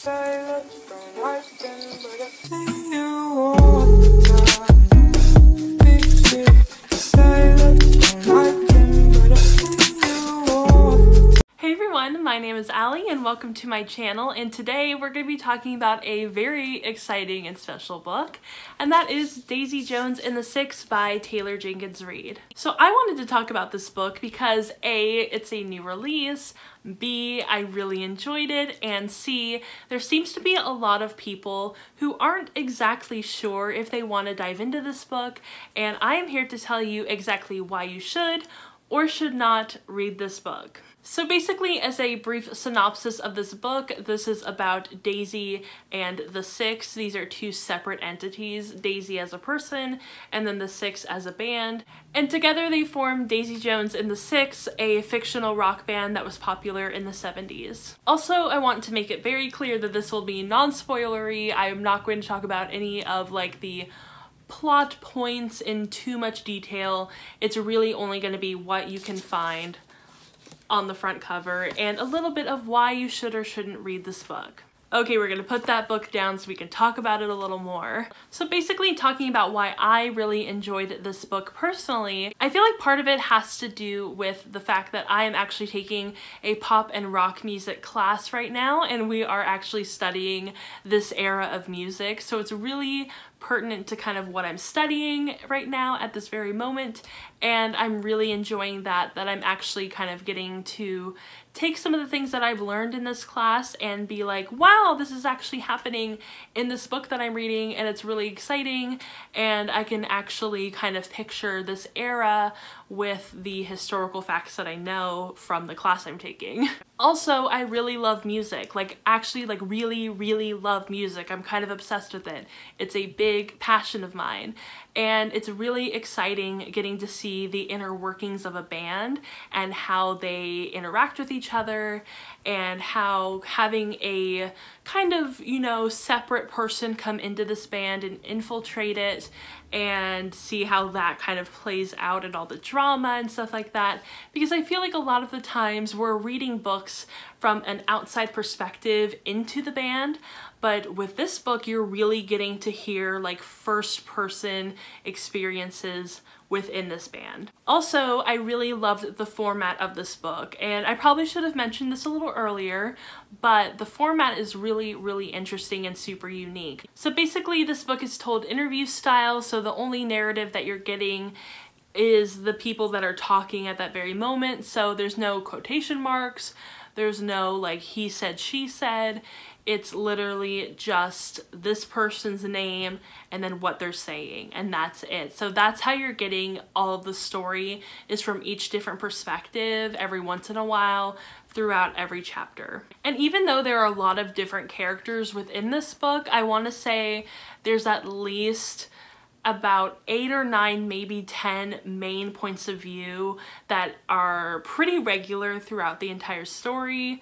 Hey everyone, my name is Allie and welcome to my channel, and today we're going to be talking about a very exciting and special book, and that is Daisy Jones and the Six by Taylor Jenkins Reid. So I wanted to talk about this book because A, it's a new release, B, I really enjoyed it, and C, there seems to be a lot of people who aren't exactly sure if they want to dive into this book, and I am here to tell you exactly why you should or should not read this book. So basically, as a brief synopsis of this book, this is about Daisy and the Six. These are two separate entities, Daisy as a person and then the Six as a band. And together they form Daisy Jones and the Six, a fictional rock band that was popular in the 70s. Also, I want to make it very clear that this will be non-spoilery. I am not going to talk about any of like the plot points in too much detail. It's really only going to be what you can find on the front cover and a little bit of why you should or shouldn't read this book. Okay, we're gonna put that book down so we can talk about it a little more. So basically, talking about why I really enjoyed this book personally, I feel like part of it has to do with the fact that I am actually taking a pop and rock music class right now, and we are actually studying this era of music. So it's really pertinent to kind of what I'm studying right now at this very moment, and I'm really enjoying that I'm actually kind of getting to take some of the things that I've learned in this class and be like, wow, this is actually happening in this book that I'm reading, and it's really exciting, and I can actually kind of picture this era with the historical facts that I know from the class I'm taking. Also, I really love music, like actually like really love music. I'm kind of obsessed with it. It's a big passion of mine, and it's really exciting getting to see the inner workings of a band and how they interact with each other, and how having a kind of, you know, separate person come into this band and infiltrate it and see how that kind of plays out and all the drama and stuff like that. Because I feel like a lot of the times we're reading books from an outside perspective into the band, but with this book you're really getting to hear like first person experiences within this band. Also, I really loved the format of this book, and I probably should have mentioned this a little earlier, but the format is really interesting and super unique. So basically this book is told interview style, so the only narrative that you're getting is the people that are talking at that very moment. So there's no quotation marks, there's no like he said, she said. It's literally just this person's name and then what they're saying, and that's it. So that's how you're getting all of the story, is from each different perspective every once in a while throughout every chapter. And even though there are a lot of different characters within this book, I want to say there's at least about 8 or 9, maybe 10 main points of view that are pretty regular throughout the entire story,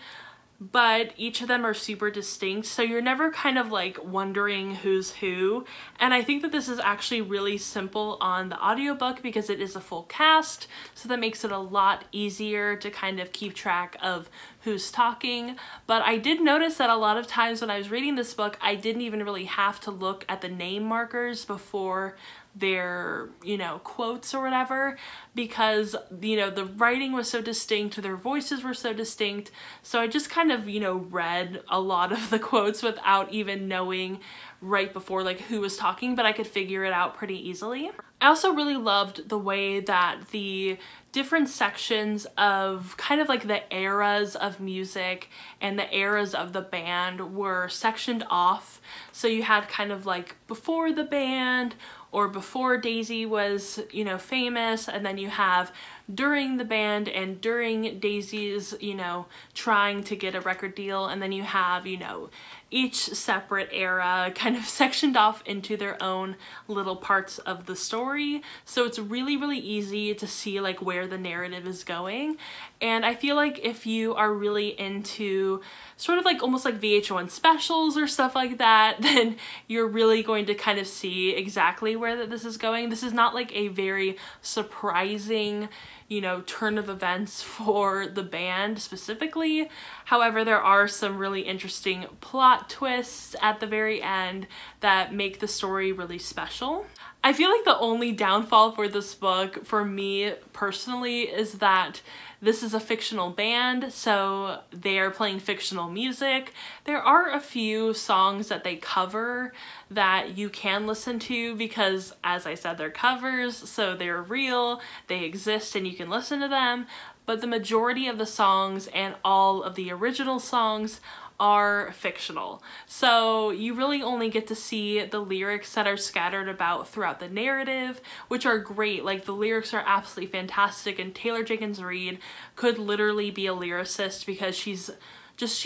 but each of them are super distinct, so you're never kind of like wondering who's who. And I think that this is actually really simple on the audiobook because it is a full cast, so that makes it a lot easier to kind of keep track of who's talking. But I did notice that a lot of times when I was reading this book, I didn't even really have to look at the name markers before their, you know, quotes or whatever, because, you know, the writing was so distinct, their voices were so distinct, so I just kind of, you know, read a lot of the quotes without even knowing right before like who was talking, but I could figure it out pretty easily. I also really loved the way that the different sections of kind of like the eras of music and the eras of the band were sectioned off. So you had kind of like before the band, or before Daisy was, you know, famous, and then you have during the band and during Daisy's, you know, trying to get a record deal, and then you have, you know, each separate era kind of sectioned off into their own little parts of the story. So it's really easy to see like where the narrative is going. And I feel like if you are really into sort of like almost like VH1 specials or stuff like that, then you're really going to kind of see exactly where this is going. This is not like a very surprising, you know, turn of events for the band specifically. However, there are some really interesting plot twists at the very end that make the story really special. I feel like the only downfall for this book, for me personally, is that this is a fictional band, so they are playing fictional music. There are a few songs that they cover that you can listen to because, as I said, they're covers, so they're real, they exist, and you can listen to them. But the majority of the songs and all of the original songs are fictional. So you really only get to see the lyrics that are scattered about throughout the narrative, which are great. Like, the lyrics are absolutely fantastic, and Taylor Jenkins Reid could literally be a lyricist because she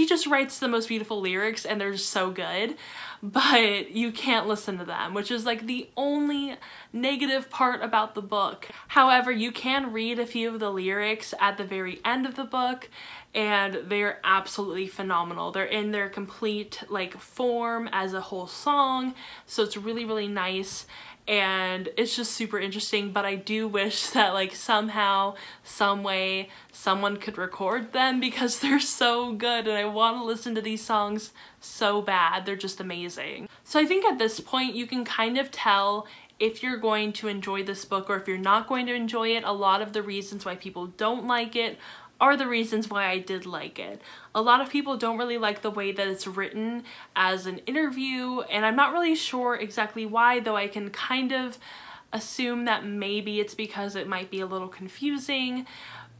just writes the most beautiful lyrics and they're just so good, but you can't listen to them, which is like the only negative part about the book. However, you can read a few of the lyrics at the very end of the book and they're absolutely phenomenal. They're in their complete like form as a whole song, so it's really, really nice. And it's just super interesting, but I do wish that like somehow, some way, someone could record them because they're so good and I want to listen to these songs so bad. They're just amazing. So I think at this point you can kind of tell if you're going to enjoy this book or if you're not going to enjoy it. A lot of the reasons why people don't like it are the reasons why I did like it. A lot of people don't really like the way that it's written as an interview, and I'm not really sure exactly why, though I can kind of assume that maybe it's because it might be a little confusing.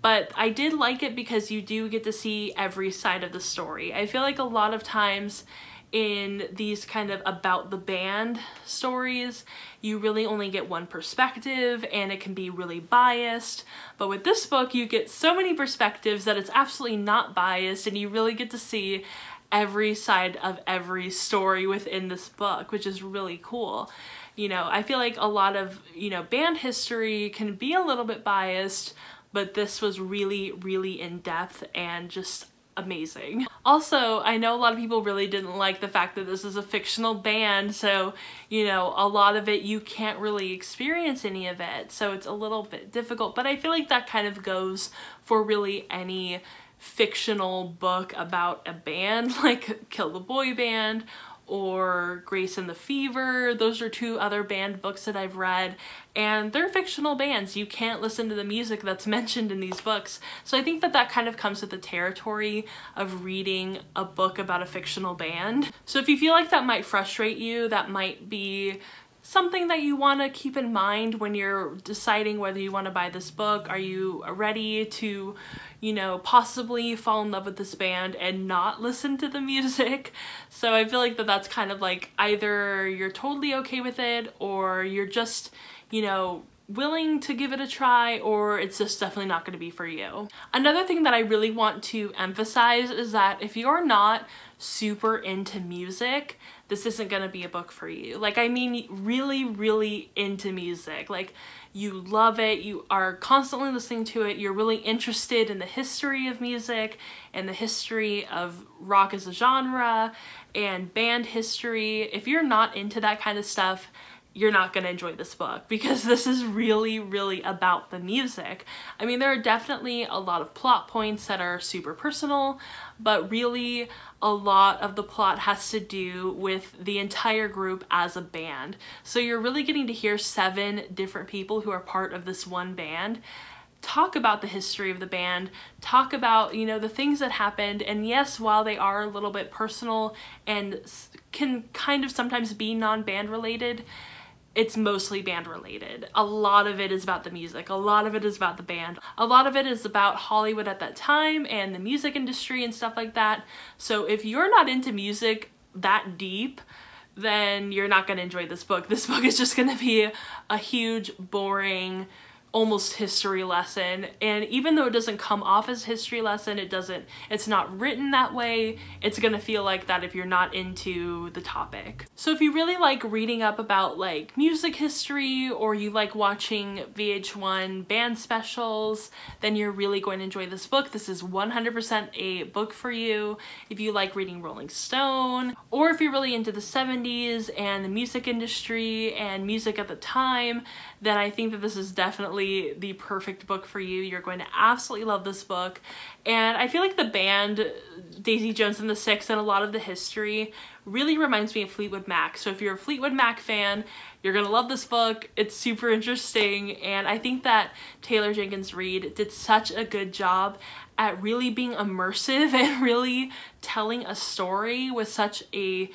But I did like it because you do get to see every side of the story. I feel like a lot of times in these kind of about the band stories, you really only get one perspective and it can be really biased. But with this book, you get so many perspectives that it's absolutely not biased and you really get to see every side of every story within this book, which is really cool. You know, I feel like a lot of, you know, band history can be a little bit biased, but this was really, really in-depth and just amazing. Also, I know a lot of people really didn't like the fact that this is a fictional band, so, you know, a lot of it you can't really experience any of it, so it's a little bit difficult, but I feel like that kind of goes for really any fictional book about a band, like Kill the Boy Band or Grace and the Fever. Those are two other band books that I've read, and they're fictional bands. You can't listen to the music that's mentioned in these books. So I think that that kind of comes with the territory of reading a book about a fictional band. So if you feel like that might frustrate you, that might be something that you want to keep in mind when you're deciding whether you want to buy this book. Are you ready to, you know, possibly fall in love with this band and not listen to the music? So I feel like that that's kind of like either you're totally okay with it or you're just, you know, willing to give it a try, or it's just definitely not going to be for you. Another thing that I really want to emphasize is that if you're not super into music, this isn't going to be a book for you. Like, I mean, really, really into music. Like, you love it, you are constantly listening to it, you're really interested in the history of music and the history of rock as a genre and band history. If you're not into that kind of stuff, you're not going to enjoy this book because this is really, really about the music. I mean, there are definitely a lot of plot points that are super personal, but really a lot of the plot has to do with the entire group as a band. So you're really getting to hear 7 different people who are part of this one band talk about the history of the band, talk about, you know, the things that happened. And yes, while they are a little bit personal and can kind of sometimes be non-band related, it's mostly band related. A lot of it is about the music. A lot of it is about the band. A lot of it is about Hollywood at that time and the music industry and stuff like that. So if you're not into music that deep, then you're not going to enjoy this book. This book is just going to be a huge, boring, almost history lesson. And even though it doesn't come off as a history lesson, it's not written that way, it's gonna feel like that if you're not into the topic. So if you really like reading up about like music history, or you like watching VH1 band specials, then you're really going to enjoy this book. This is 100% a book for you. If you like reading Rolling Stone, or if you're really into the 70s and the music industry and music at the time, then I think that this is definitely definitely the perfect book for you. You're going to absolutely love this book. And I feel like the band, Daisy Jones and the Six, and a lot of the history really reminds me of Fleetwood Mac. So if you're a Fleetwood Mac fan, you're gonna love this book. It's super interesting, and I think that Taylor Jenkins Reid did such a good job at really being immersive and really telling a story with such a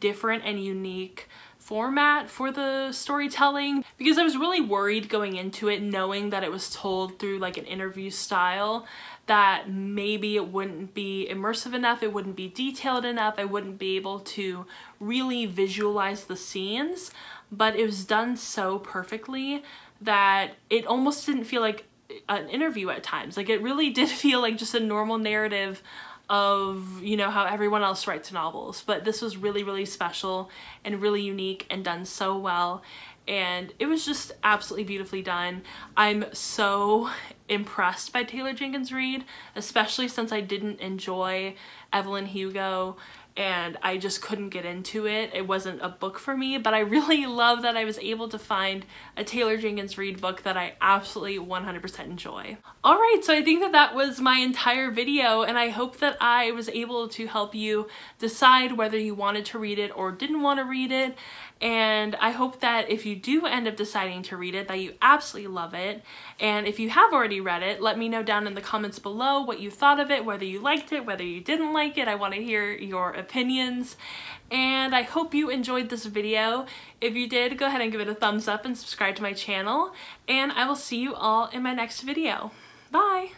different and unique format for the storytelling, because I was really worried going into it knowing that it was told through like an interview style, that maybe it wouldn't be immersive enough, it wouldn't be detailed enough, I wouldn't be able to really visualize the scenes, but it was done so perfectly that it almost didn't feel like an interview at times. Like, it really did feel like just a normal narrative of, you know, how everyone else writes novels, but this was really, really special and really unique and done so well, and it was just absolutely beautifully done. I'm so impressed by Taylor Jenkins Reid, especially since I didn't enjoy Evelyn Hugo and I just couldn't get into it. It wasn't a book for me, but I really love that I was able to find a Taylor Jenkins Reid book that I absolutely 100% enjoy. Alright, so I think that that was my entire video, and I hope that I was able to help you decide whether you wanted to read it or didn't want to read it. And I hope that if you do end up deciding to read it, that you absolutely love it. And if you have already read it, let me know down in the comments below what you thought of it, whether you liked it, whether you didn't like it. I want to hear your opinions. And I hope you enjoyed this video. If you did, go ahead and give it a thumbs up and subscribe to my channel. And I will see you all in my next video. Bye!